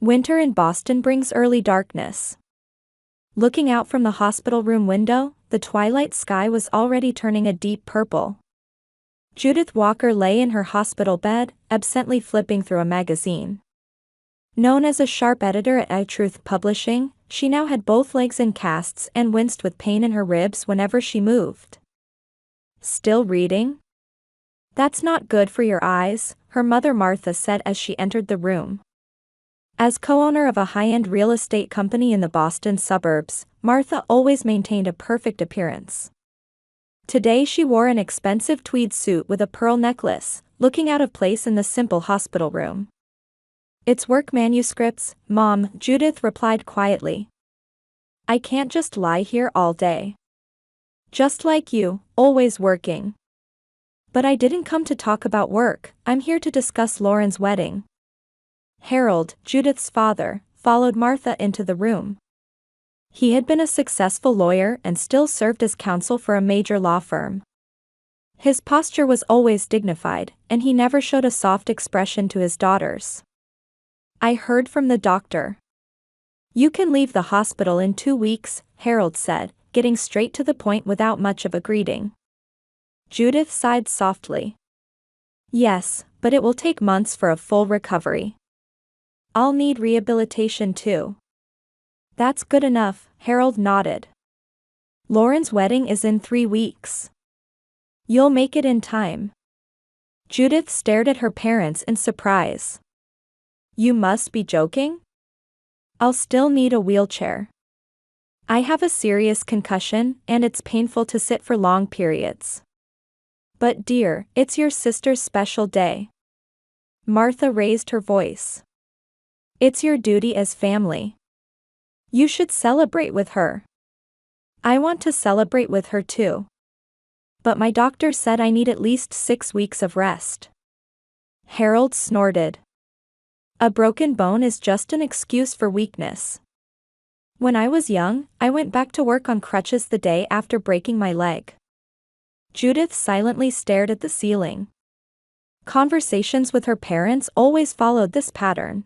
Winter in Boston brings early darkness. Looking out from the hospital room window, the twilight sky was already turning a deep purple. Judith Walker lay in her hospital bed, absently flipping through a magazine. Known as a sharp editor at iTruth Publishing, she now had both legs in casts and winced with pain in her ribs whenever she moved. Still reading? That's not good for your eyes, her mother Martha said as she entered the room. As co-owner of a high-end real estate company in the Boston suburbs, Martha always maintained a perfect appearance. Today she wore an expensive tweed suit with a pearl necklace, looking out of place in the simple hospital room. "It's work manuscripts, Mom," Judith replied quietly. "I can't just lie here all day. Just like you, always working." "But I didn't come to talk about work, I'm here to discuss Lauren's wedding." Harold, Judith's father, followed Martha into the room. He had been a successful lawyer and still served as counsel for a major law firm. His posture was always dignified, and he never showed a soft expression to his daughters. "I heard from the doctor. You can leave the hospital in 2 weeks, Harold said, getting straight to the point without much of a greeting. Judith sighed softly. "Yes, but it will take months for a full recovery. I'll need rehabilitation too." "That's good enough," Harold nodded. "Lauren's wedding is in 3 weeks. You'll make it in time." Judith stared at her parents in surprise. "You must be joking? I'll still need a wheelchair. I have a serious concussion, and it's painful to sit for long periods." "But dear, it's your sister's special day." Martha raised her voice. "It's your duty as family. You should celebrate with her." "I want to celebrate with her too. But my doctor said I need at least 6 weeks of rest." Harold snorted. "A broken bone is just an excuse for weakness. When I was young, I went back to work on crutches the day after breaking my leg." Judith silently stared at the ceiling. Conversations with her parents always followed this pattern.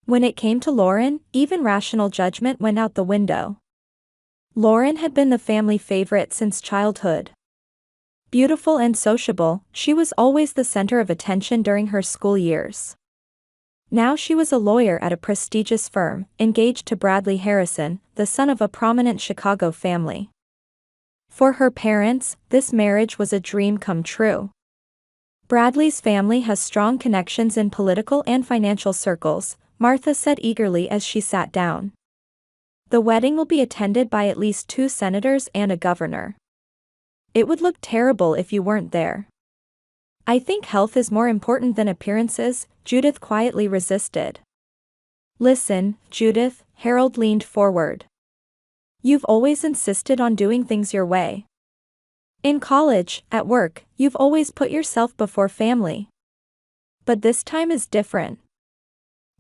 When it came to Lauren, even rational judgment went out the window. Lauren had been the family favorite since childhood. Beautiful and sociable, she was always the center of attention during her school years. Now she was a lawyer at a prestigious firm, engaged to Bradley Harrison, the son of a prominent Chicago family. For her parents, this marriage was a dream come true. Bradley's family has strong connections in political and financial circles, Martha said eagerly as she sat down. "The wedding will be attended by at least 2 senators and a governor. It would look terrible if you weren't there." "I think health is more important than appearances," Judith quietly resisted. "Listen, Judith," Harold leaned forward. "You've always insisted on doing things your way. In college, at work, you've always put yourself before family. But this time is different.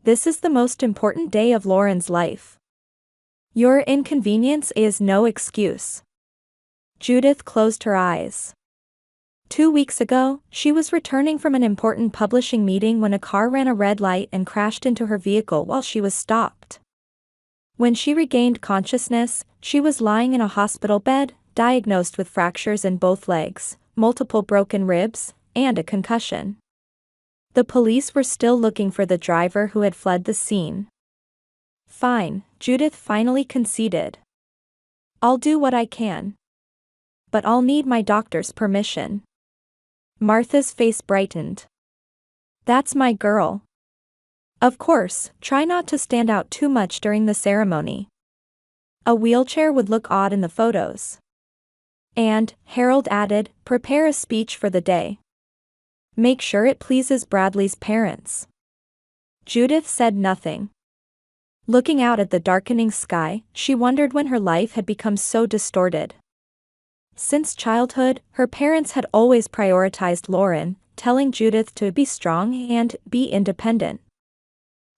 This is the most important day of Lauren's life. Your inconvenience is no excuse." Judith closed her eyes. 2 weeks ago, she was returning from an important publishing meeting when a car ran a red light and crashed into her vehicle while she was stopped. When she regained consciousness, she was lying in a hospital bed, diagnosed with fractures in both legs, multiple broken ribs, and a concussion. The police were still looking for the driver who had fled the scene. "Fine," Judith finally conceded. "I'll do what I can. But I'll need my doctor's permission." Martha's face brightened. "That's my girl. Of course, try not to stand out too much during the ceremony. A wheelchair would look odd in the photos. And," Harold added, "prepare a speech for the day. Make sure it pleases Bradley's parents." Judith said nothing. Looking out at the darkening sky, she wondered when her life had become so distorted. Since childhood, her parents had always prioritized Lauren, telling Judith to be strong and be independent.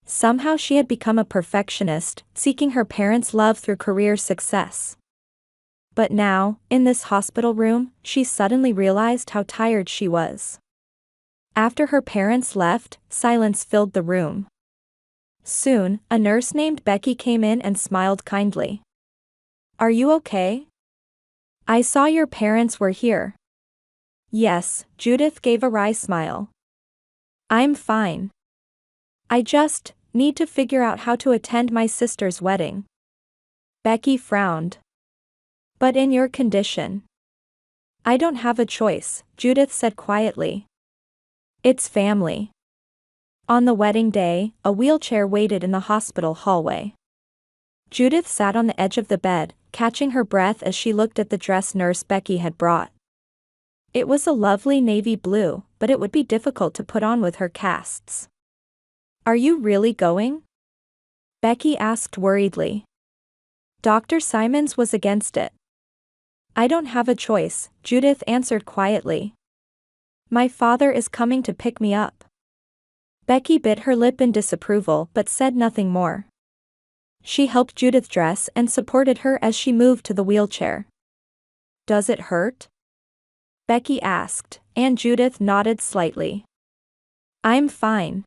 Somehow she had become a perfectionist, seeking her parents' love through career success. But now, in this hospital room, she suddenly realized how tired she was. After her parents left, silence filled the room. Soon, a nurse named Becky came in and smiled kindly. Are you okay? I saw your parents were here. Yes, Judith gave a wry smile. I'm fine. I just need to figure out how to attend my sister's wedding. Becky frowned. But in your condition. I don't have a choice, Judith said quietly. It's family. On the wedding day, a wheelchair waited in the hospital hallway. Judith sat on the edge of the bed, catching her breath as she looked at the dress nurse Becky had brought. It was a lovely navy blue, but it would be difficult to put on with her casts. Are you really going? Becky asked worriedly. Dr. Simons was against it. I don't have a choice, Judith answered quietly. My father is coming to pick me up. Becky bit her lip in disapproval but said nothing more. She helped Judith dress and supported her as she moved to the wheelchair. Does it hurt? Becky asked, and Judith nodded slightly. I'm fine.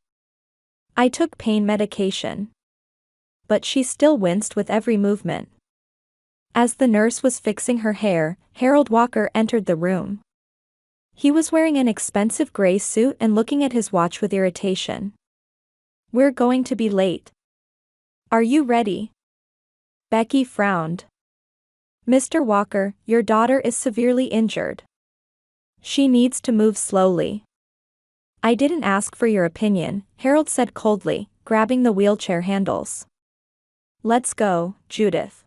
I took pain medication. But she still winced with every movement. As the nurse was fixing her hair, Harold Walker entered the room. He was wearing an expensive gray suit and looking at his watch with irritation. We're going to be late. Are you ready? Becky frowned. Mr. Walker, your daughter is severely injured. She needs to move slowly. I didn't ask for your opinion, Harold said coldly, grabbing the wheelchair handles. Let's go, Judith.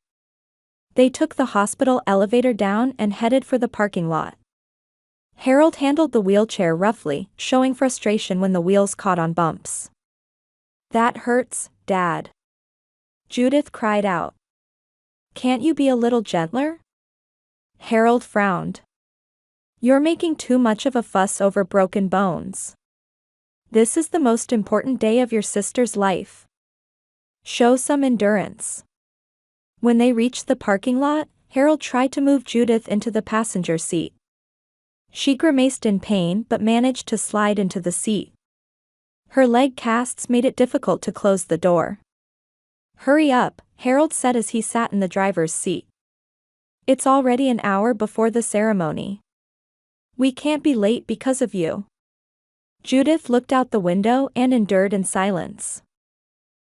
They took the hospital elevator down and headed for the parking lot. Harold handled the wheelchair roughly, showing frustration when the wheels caught on bumps. That hurts, Dad. Judith cried out. Can't you be a little gentler? Harold frowned. You're making too much of a fuss over broken bones. This is the most important day of your sister's life. Show some endurance. When they reached the parking lot, Harold tried to move Judith into the passenger seat. She grimaced in pain but managed to slide into the seat. Her leg casts made it difficult to close the door. Hurry up, Harold said as he sat in the driver's seat. It's already an hour before the ceremony. We can't be late because of you. Judith looked out the window and endured in silence.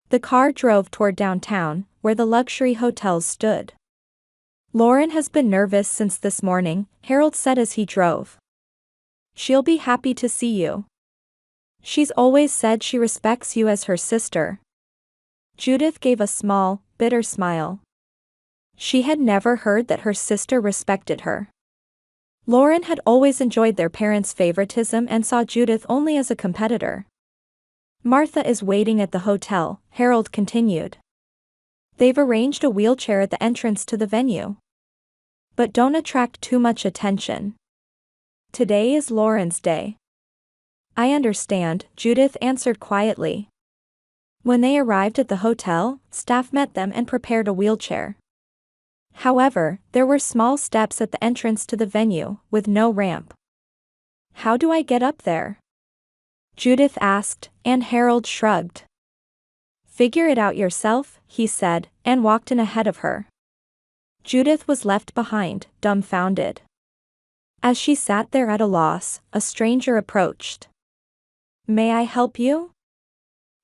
The car drove toward downtown, where the luxury hotels stood. Lauren has been nervous since this morning, Harold said as he drove. She'll be happy to see you. She's always said she respects you as her sister. Judith gave a small, bitter smile. She had never heard that her sister respected her. Lauren had always enjoyed their parents' favoritism and saw Judith only as a competitor. Martha is waiting at the hotel, Harold continued. They've arranged a wheelchair at the entrance to the venue. But don't attract too much attention. Today is Lauren's day. I understand, Judith answered quietly. When they arrived at the hotel, staff met them and prepared a wheelchair. However, there were small steps at the entrance to the venue, with no ramp. How do I get up there? Judith asked, and Harold shrugged. Figure it out yourself, he said, and walked in ahead of her. Judith was left behind, dumbfounded. As she sat there at a loss, a stranger approached. May I help you?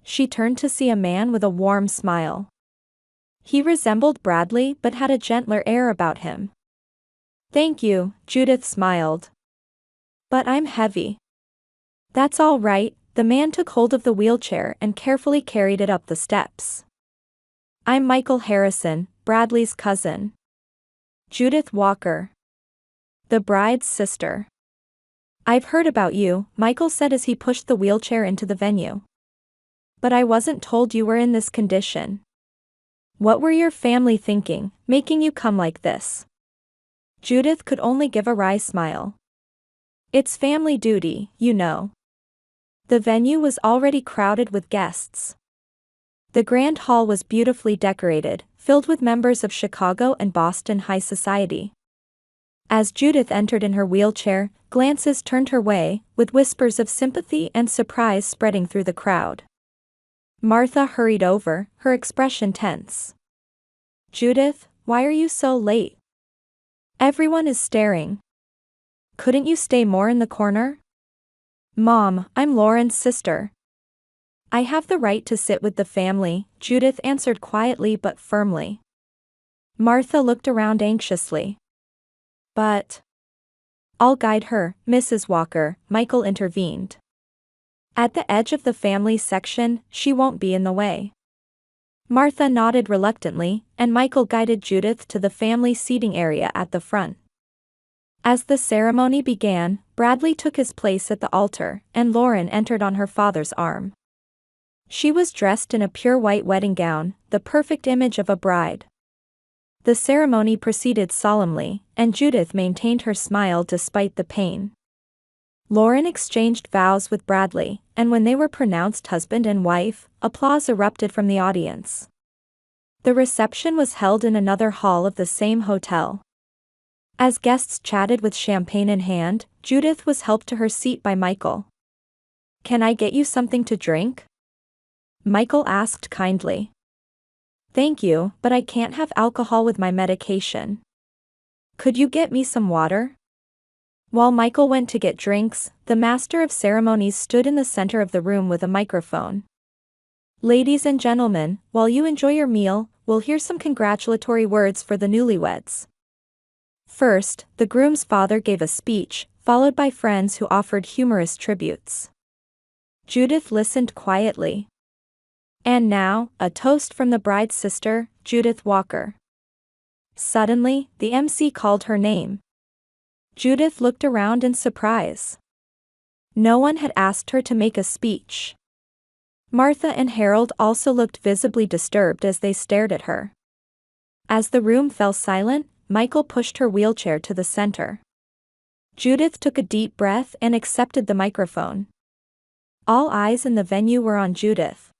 She turned to see a man with a warm smile. He resembled Bradley but had a gentler air about him. Thank you, Judith smiled. But I'm heavy. That's all right, the man took hold of the wheelchair and carefully carried it up the steps. I'm Michael Harrison, Bradley's cousin. Judith Walker. The bride's sister. I've heard about you, Michael said as he pushed the wheelchair into the venue. But I wasn't told you were in this condition. What were your family thinking, making you come like this? Judith could only give a wry smile. It's family duty, you know. The venue was already crowded with guests. The grand hall was beautifully decorated, filled with members of Chicago and Boston high society. As Judith entered in her wheelchair, glances turned her way, with whispers of sympathy and surprise spreading through the crowd. Martha hurried over, her expression tense. Judith, why are you so late? Everyone is staring. Couldn't you stay more in the corner? Mom, I'm Lauren's sister. I have the right to sit with the family, Judith answered quietly but firmly. Martha looked around anxiously. But I'll guide her, Mrs. Walker, Michael intervened. At the edge of the family section, she won't be in the way. Martha nodded reluctantly, and Michael guided Judith to the family seating area at the front. As the ceremony began, Bradley took his place at the altar, and Lauren entered on her father's arm. She was dressed in a pure white wedding gown, the perfect image of a bride. The ceremony proceeded solemnly, and Judith maintained her smile despite the pain. Lauren exchanged vows with Bradley, and when they were pronounced husband and wife, applause erupted from the audience. The reception was held in another hall of the same hotel. As guests chatted with champagne in hand, Judith was helped to her seat by Michael. Can I get you something to drink? Michael asked kindly. Thank you, but I can't have alcohol with my medication. Could you get me some water? While Michael went to get drinks, the master of ceremonies stood in the center of the room with a microphone. Ladies and gentlemen, while you enjoy your meal, we'll hear some congratulatory words for the newlyweds. First, the groom's father gave a speech, followed by friends who offered humorous tributes. Judith listened quietly. And now, a toast from the bride's sister, Judith Walker. Suddenly, the MC called her name. Judith looked around in surprise. No one had asked her to make a speech. Martha and Harold also looked visibly disturbed as they stared at her. As the room fell silent, Michael pushed her wheelchair to the center. Judith took a deep breath and accepted the microphone. All eyes in the venue were on Judith.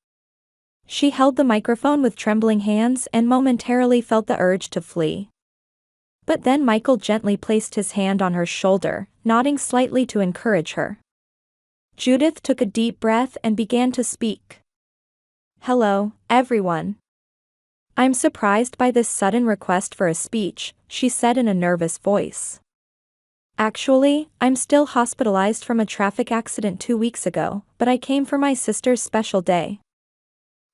She held the microphone with trembling hands and momentarily felt the urge to flee. But then Michael gently placed his hand on her shoulder, nodding slightly to encourage her. Judith took a deep breath and began to speak. Hello, everyone. I'm surprised by this sudden request for a speech, she said in a nervous voice. Actually, I'm still hospitalized from a traffic accident 2 weeks ago, but I came for my sister's special day.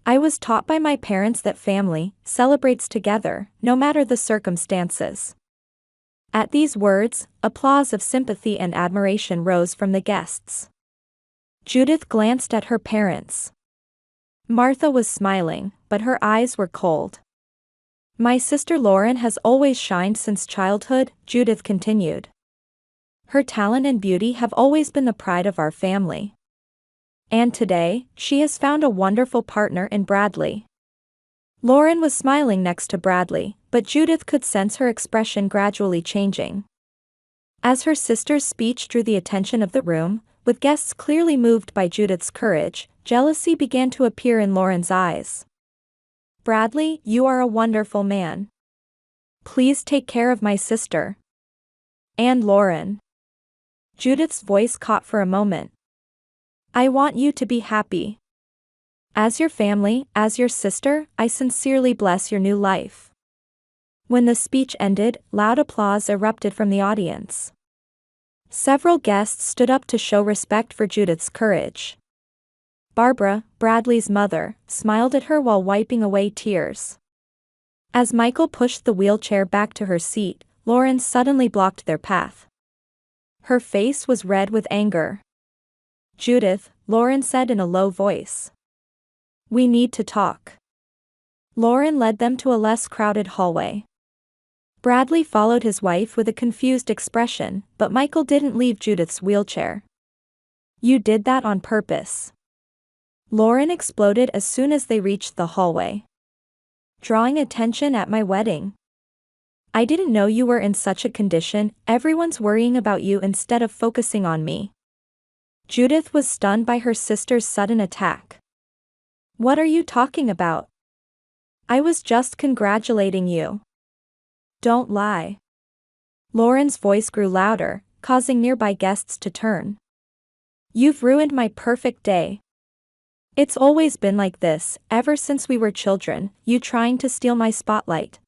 I was taught by my parents that family celebrates together, no matter the circumstances. At these words, applause of sympathy and admiration rose from the guests. Judith glanced at her parents. Martha was smiling, but her eyes were cold. My sister Lauren has always shined since childhood, Judith continued. Her talent and beauty have always been the pride of our family. And today, she has found a wonderful partner in Bradley. Lauren was smiling next to Bradley, but Judith could sense her expression gradually changing. As her sister's speech drew the attention of the room, with guests clearly moved by Judith's courage, jealousy began to appear in Lauren's eyes. Bradley, you are a wonderful man. Please take care of my sister. And Lauren. Judith's voice caught for a moment. I want you to be happy. As your family, as your sister, I sincerely bless your new life. When the speech ended, loud applause erupted from the audience. Several guests stood up to show respect for Judith's courage. Barbara, Bradley's mother, smiled at her while wiping away tears. As Michael pushed the wheelchair back to her seat, Lauren suddenly blocked their path. Her face was red with anger. Judith, Lauren said in a low voice. We need to talk. Lauren led them to a less crowded hallway. Bradley followed his wife with a confused expression, but Michael didn't leave Judith's wheelchair. You did that on purpose. Lauren exploded as soon as they reached the hallway. Drawing attention at my wedding. I didn't know you were in such a condition, everyone's worrying about you instead of focusing on me. Judith was stunned by her sister's sudden attack. What are you talking about? I was just congratulating you. Don't lie. Lauren's voice grew louder, causing nearby guests to turn. You've ruined my perfect day. It's always been like this, ever since we were children, you trying to steal my spotlight.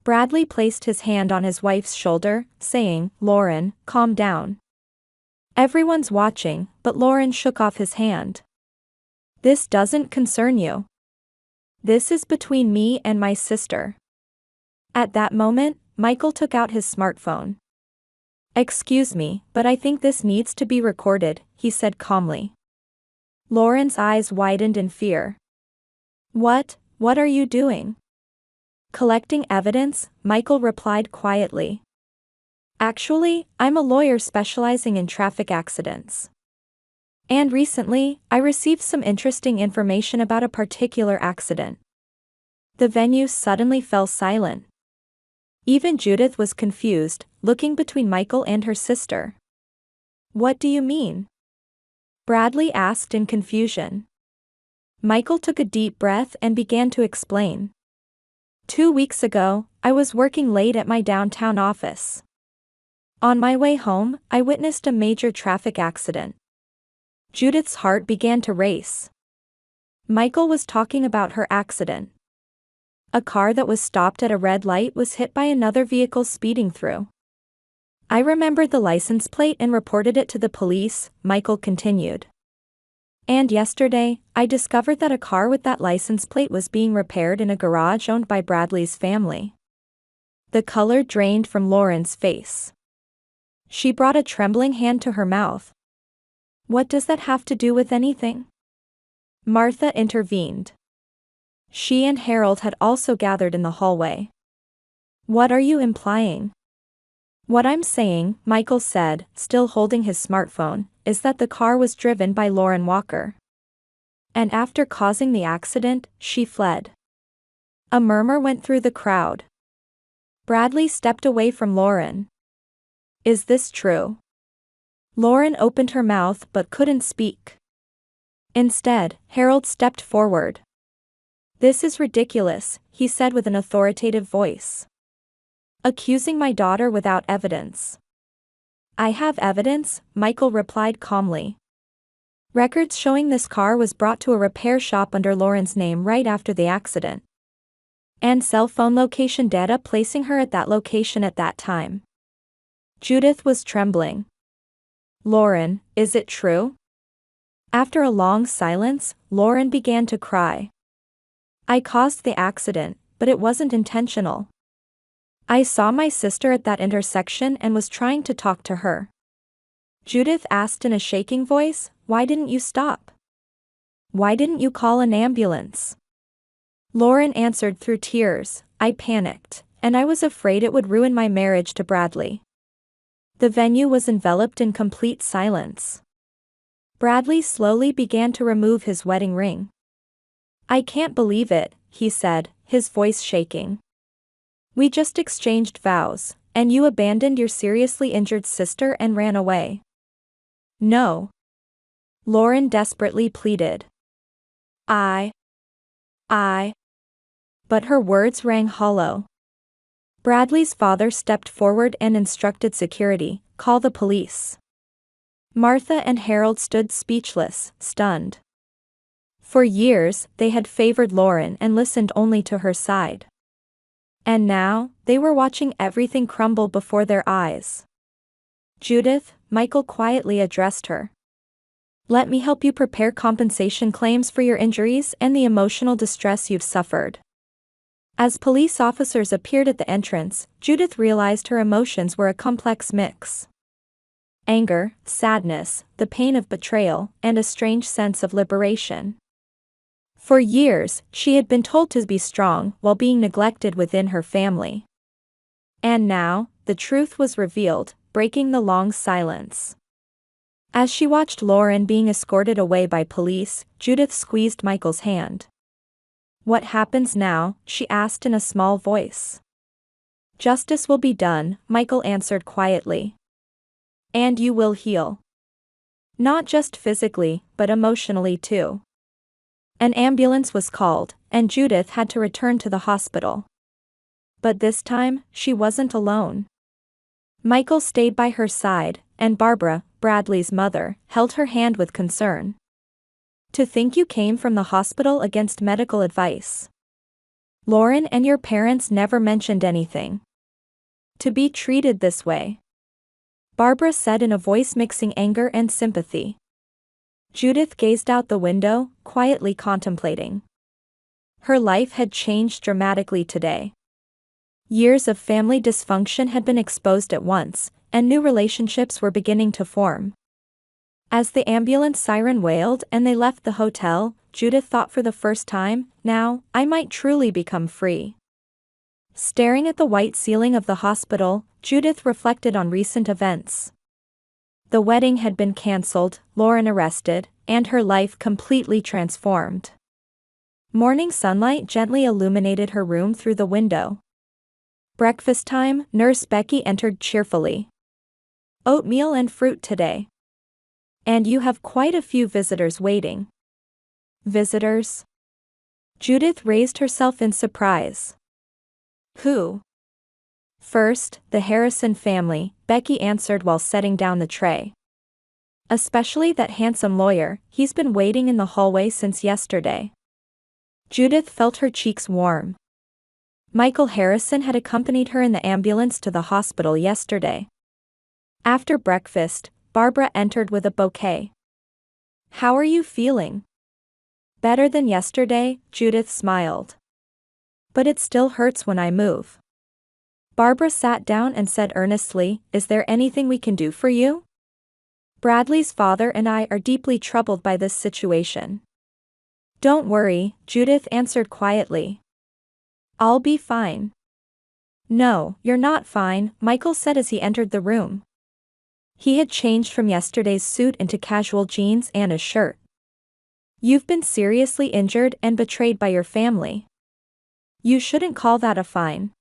Bradley placed his hand on his wife's shoulder, saying, "Lauren, calm down. Everyone's watching," but Lauren shook off his hand. "This doesn't concern you. This is between me and my sister." At that moment, Michael took out his smartphone. "Excuse me, but I think this needs to be recorded," he said calmly. Lauren's eyes widened in fear. What are you doing?" "Collecting evidence," Michael replied quietly. "Actually, I'm a lawyer specializing in traffic accidents. And recently, I received some interesting information about a particular accident." The venue suddenly fell silent. Even Judith was confused, looking between Michael and her sister. "What do you mean?" Bradley asked in confusion. Michael took a deep breath and began to explain. 2 weeks ago, I was working late at my downtown office. On my way home, I witnessed a major traffic accident." Judith's heart began to race. Michael was talking about her accident. A car that was stopped at a red light was hit by another vehicle speeding through. "I remembered the license plate and reported it to the police," Michael continued. "And yesterday, I discovered that a car with that license plate was being repaired in a garage owned by Bradley's family." The color drained from Lauren's face. She brought a trembling hand to her mouth. "What does that have to do with anything?" Martha intervened. She and Harold had also gathered in the hallway. "What are you implying?" "What I'm saying," Michael said, still holding his smartphone, "is that the car was driven by Lauren Walker. And after causing the accident, she fled." A murmur went through the crowd. Bradley stepped away from Lauren. "Is this true?" Lauren opened her mouth but couldn't speak. Instead, Harold stepped forward. "This is ridiculous," he said with an authoritative voice. "Accusing my daughter without evidence." "I have evidence," Michael replied calmly. "Records showing this car was brought to a repair shop under Lauren's name right after the accident. And cell phone location data placing her at that location at that time." Judith was trembling. "Lauren, is it true?" After a long silence, Lauren began to cry. "I caused the accident, but it wasn't intentional. I saw my sister at that intersection and was trying to talk to her." Judith asked in a shaking voice, "Why didn't you stop? Why didn't you call an ambulance?" Lauren answered through tears, "I panicked, and I was afraid it would ruin my marriage to Bradley." The venue was enveloped in complete silence. Bradley slowly began to remove his wedding ring. "I can't believe it," he said, his voice shaking. "We just exchanged vows, and you abandoned your seriously injured sister and ran away." "No." Lauren desperately pleaded. I. But her words rang hollow. Bradley's father stepped forward and instructed security, "Call the police." Martha and Harold stood speechless, stunned. For years, they had favored Lauren and listened only to her side. And now, they were watching everything crumble before their eyes. "Judith," Michael quietly addressed her. "Let me help you prepare compensation claims for your injuries and the emotional distress you've suffered." As police officers appeared at the entrance, Judith realized her emotions were a complex mix. Anger, sadness, the pain of betrayal, and a strange sense of liberation. For years, she had been told to be strong while being neglected within her family. And now, the truth was revealed, breaking the long silence. As she watched Lauren being escorted away by police, Judith squeezed Michael's hand. "What happens now?" she asked in a small voice. "Justice will be done," Michael answered quietly. "And you will heal. Not just physically, but emotionally too." An ambulance was called, and Judith had to return to the hospital. But this time, she wasn't alone. Michael stayed by her side, and Barbara, Bradley's mother, held her hand with concern. To think you came from the hospital against medical advice. Lauren and your parents never mentioned anything. To be treated this way. Barbara said in a voice mixing anger and sympathy. Judith gazed out the window, quietly contemplating. Her life had changed dramatically today. Years of family dysfunction had been exposed at once, and new relationships were beginning to form. As the ambulance siren wailed and they left the hotel, Judith thought for the first time, now, I might truly become free. Staring at the white ceiling of the hospital, Judith reflected on recent events. The wedding had been cancelled, Lauren arrested, and her life completely transformed. Morning sunlight gently illuminated her room through the window. Breakfast time, Nurse Becky entered cheerfully. Oatmeal and fruit today. And you have quite a few visitors waiting. Visitors? Judith raised herself in surprise. Who? First, the Harrison family, Becky answered while setting down the tray. Especially that handsome lawyer, he's been waiting in the hallway since yesterday. Judith felt her cheeks warm. Michael Harrison had accompanied her in the ambulance to the hospital yesterday. After breakfast, Barbara entered with a bouquet. How are you feeling? Better than yesterday, Judith smiled. But it still hurts when I move. Barbara sat down and said earnestly, is there anything we can do for you? Bradley's father and I are deeply troubled by this situation. Don't worry, Judith answered quietly. I'll be fine. No, you're not fine, Michael said as he entered the room. He had changed from yesterday's suit into casual jeans and a shirt. You've been seriously injured and betrayed by your family. You shouldn't call that a fine.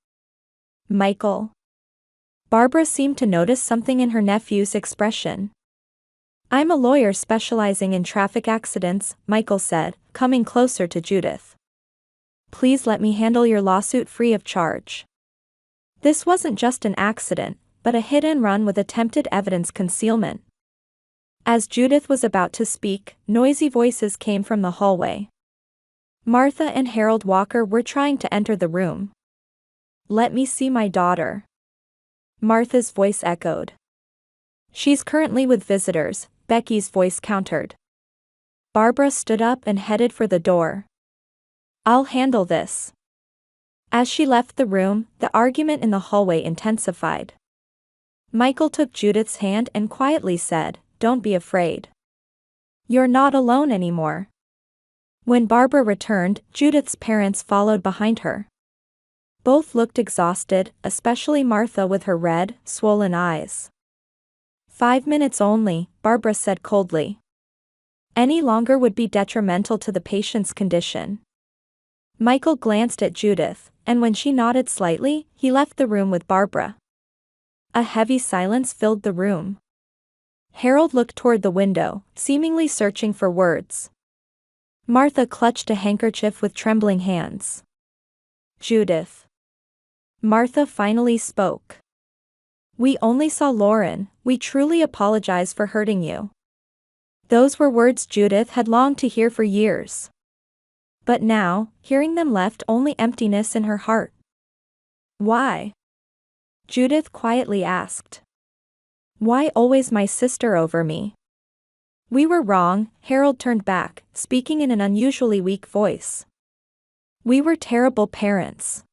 Michael. Barbara seemed to notice something in her nephew's expression. I'm a lawyer specializing in traffic accidents, Michael said, coming closer to Judith. Please let me handle your lawsuit free of charge. This wasn't just an accident, but a hit and run with attempted evidence concealment. As Judith was about to speak, noisy voices came from the hallway. Martha and Harold Walker were trying to enter the room. Let me see my daughter. Martha's voice echoed. She's currently with visitors, Becky's voice countered. Barbara stood up and headed for the door. I'll handle this. As she left the room, the argument in the hallway intensified. Michael took Judith's hand and quietly said, don't be afraid. You're not alone anymore. When Barbara returned, Judith's parents followed behind her. Both looked exhausted, especially Martha with her red, swollen eyes. 5 minutes only, Barbara said coldly. Any longer would be detrimental to the patient's condition. Michael glanced at Judith, and when she nodded slightly, he left the room with Barbara. A heavy silence filled the room. Harold looked toward the window, seemingly searching for words. Martha clutched a handkerchief with trembling hands. Judith. Martha finally spoke. We only saw Lauren, we truly apologize for hurting you. Those were words Judith had longed to hear for years. But now, hearing them left only emptiness in her heart. Why? Judith quietly asked. Why always my sister over me? We were wrong, Harold turned back, speaking in an unusually weak voice. We were terrible parents.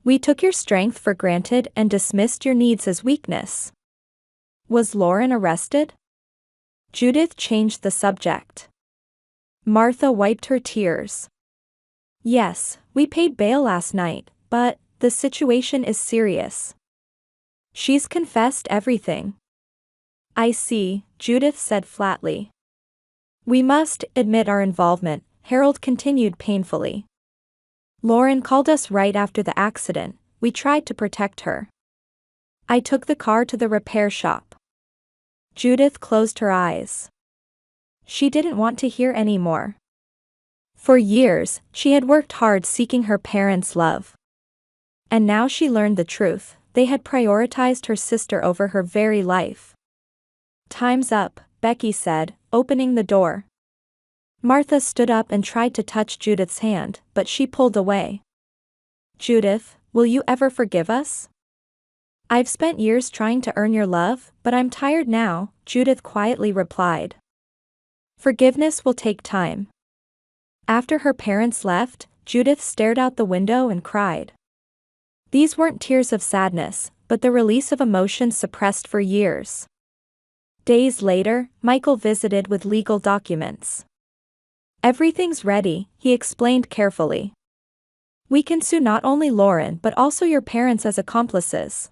We took your strength for granted and dismissed your needs as weakness. Was Lauren arrested? Judith changed the subject. Martha wiped her tears. Yes, we paid bail last night, but the situation is serious. She's confessed everything. I see, Judith said flatly. We must admit our involvement, Harold continued painfully. Lauren called us right after the accident, we tried to protect her. I took the car to the repair shop. Judith closed her eyes. She didn't want to hear any more. For years, she had worked hard seeking her parents' love. And now she learned the truth, they had prioritized her sister over her very life. Time's up, Becky said, opening the door. Martha stood up and tried to touch Judith's hand, but she pulled away. Judith, will you ever forgive us? I've spent years trying to earn your love, but I'm tired now, Judith quietly replied. Forgiveness will take time. After her parents left, Judith stared out the window and cried. These weren't tears of sadness, but the release of emotions suppressed for years. Days later, Michael visited with legal documents. Everything's ready, he explained carefully. We can sue not only Lauren but also your parents as accomplices.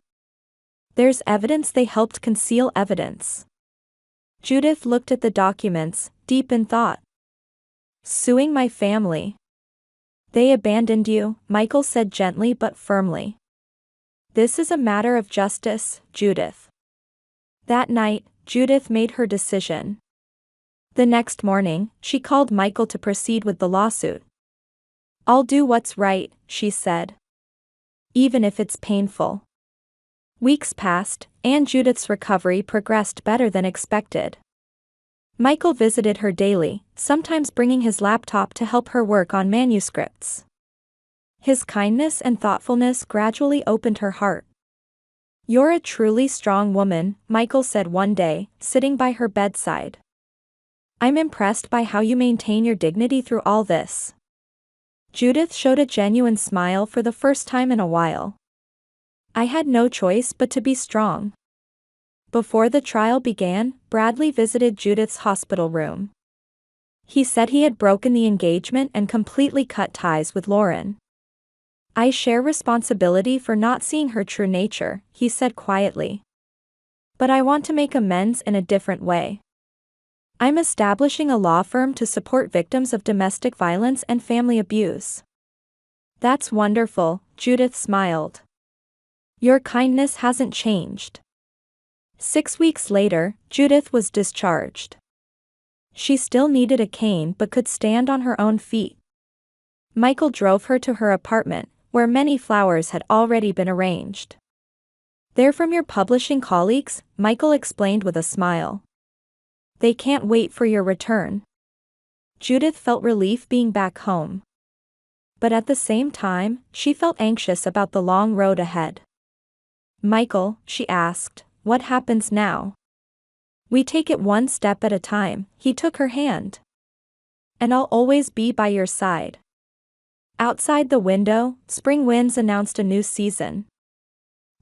There's evidence they helped conceal evidence. Judith looked at the documents, deep in thought. Suing my family. They abandoned you, Michael said gently but firmly. This is a matter of justice, Judith. That night, Judith made her decision. The next morning, she called Michael to proceed with the lawsuit. I'll do what's right, she said. Even if it's painful. Weeks passed, and Judith's recovery progressed better than expected. Michael visited her daily, sometimes bringing his laptop to help her work on manuscripts. His kindness and thoughtfulness gradually opened her heart. You're a truly strong woman, Michael said one day, sitting by her bedside. I'm impressed by how you maintain your dignity through all this. Judith showed a genuine smile for the first time in a while. I had no choice but to be strong. Before the trial began, Bradley visited Judith's hospital room. He said he had broken the engagement and completely cut ties with Lauren. I share responsibility for not seeing her true nature, he said quietly. But I want to make amends in a different way. I'm establishing a law firm to support victims of domestic violence and family abuse. That's wonderful, Judith smiled. Your kindness hasn't changed. 6 weeks later, Judith was discharged. She still needed a cane but could stand on her own feet. Michael drove her to her apartment, where many flowers had already been arranged. They're from your publishing colleagues, Michael explained with a smile. They can't wait for your return. Judith felt relief being back home. But at the same time, she felt anxious about the long road ahead. Michael, she asked, what happens now? We take it one step at a time, he took her hand. And I'll always be by your side. Outside the window, spring winds announced a new season.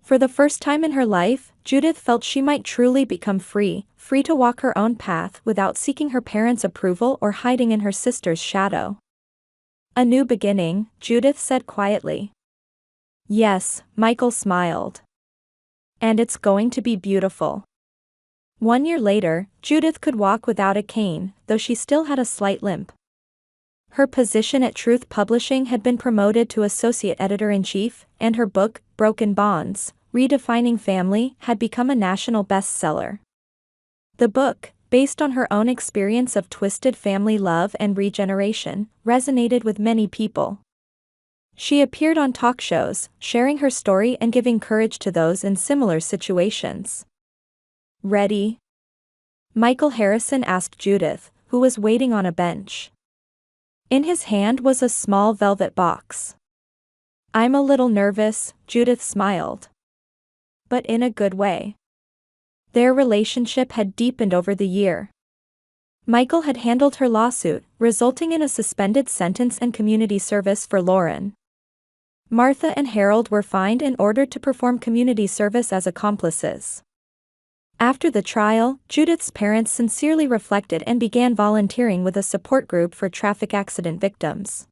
For the first time in her life, Judith felt she might truly become free to walk her own path without seeking her parents' approval or hiding in her sister's shadow. A new beginning, Judith said quietly. Yes, Michael smiled. And it's going to be beautiful. 1 year later, Judith could walk without a cane, though she still had a slight limp. Her position at Truth Publishing had been promoted to associate editor-in-chief, and her book, Broken Bonds, Redefining Family, had become a national bestseller. The book, based on her own experience of twisted family love and regeneration, resonated with many people. She appeared on talk shows, sharing her story and giving courage to those in similar situations. Ready? Michael Harrison asked Judith, who was waiting on a bench. In his hand was a small velvet box. I'm a little nervous, Judith smiled. But in a good way. Their relationship had deepened over the year. Michael had handled her lawsuit, resulting in a suspended sentence and community service for Lauren. Martha and Harold were fined and ordered to perform community service as accomplices. After the trial, Judith's parents sincerely reflected and began volunteering with a support group for traffic accident victims.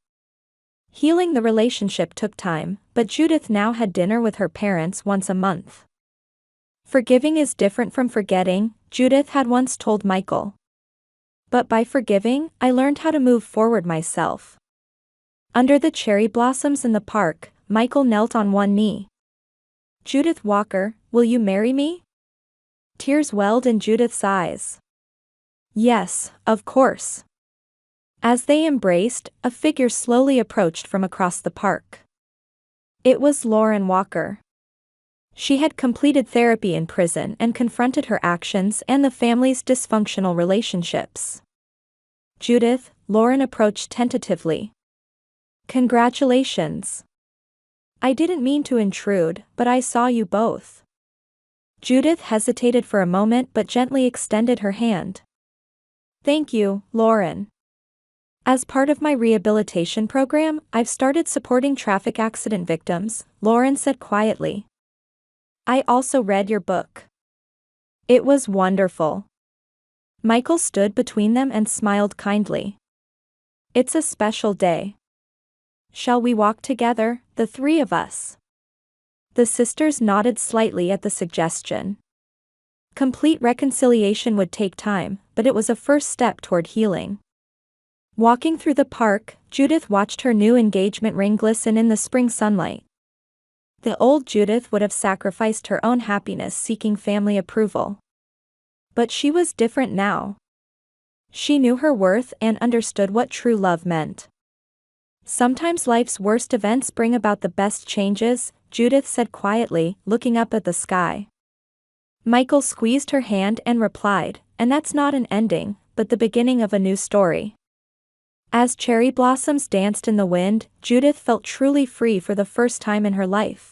Healing the relationship took time, but Judith now had dinner with her parents once a month. Forgiving is different from forgetting, Judith had once told Michael. But by forgiving, I learned how to move forward myself. Under the cherry blossoms in the park, Michael knelt on one knee. Judith Walker, will you marry me? Tears welled in Judith's eyes. Yes, of course. As they embraced, a figure slowly approached from across the park. It was Lauren Walker. She had completed therapy in prison and confronted her actions and the family's dysfunctional relationships. Judith, Lauren approached tentatively. Congratulations. I didn't mean to intrude, but I saw you both. Judith hesitated for a moment but gently extended her hand. Thank you, Lauren. As part of my rehabilitation program, I've started supporting traffic accident victims, Lauren said quietly. I also read your book. It was wonderful. Michael stood between them and smiled kindly. It's a special day. Shall we walk together, the three of us? The sisters nodded slightly at the suggestion. Complete reconciliation would take time, but it was a first step toward healing. Walking through the park, Judith watched her new engagement ring glisten in the spring sunlight. The old Judith would have sacrificed her own happiness seeking family approval. But she was different now. She knew her worth and understood what true love meant. Sometimes life's worst events bring about the best changes, Judith said quietly, looking up at the sky. Michael squeezed her hand and replied, and that's not an ending, but the beginning of a new story. As cherry blossoms danced in the wind, Judith felt truly free for the first time in her life.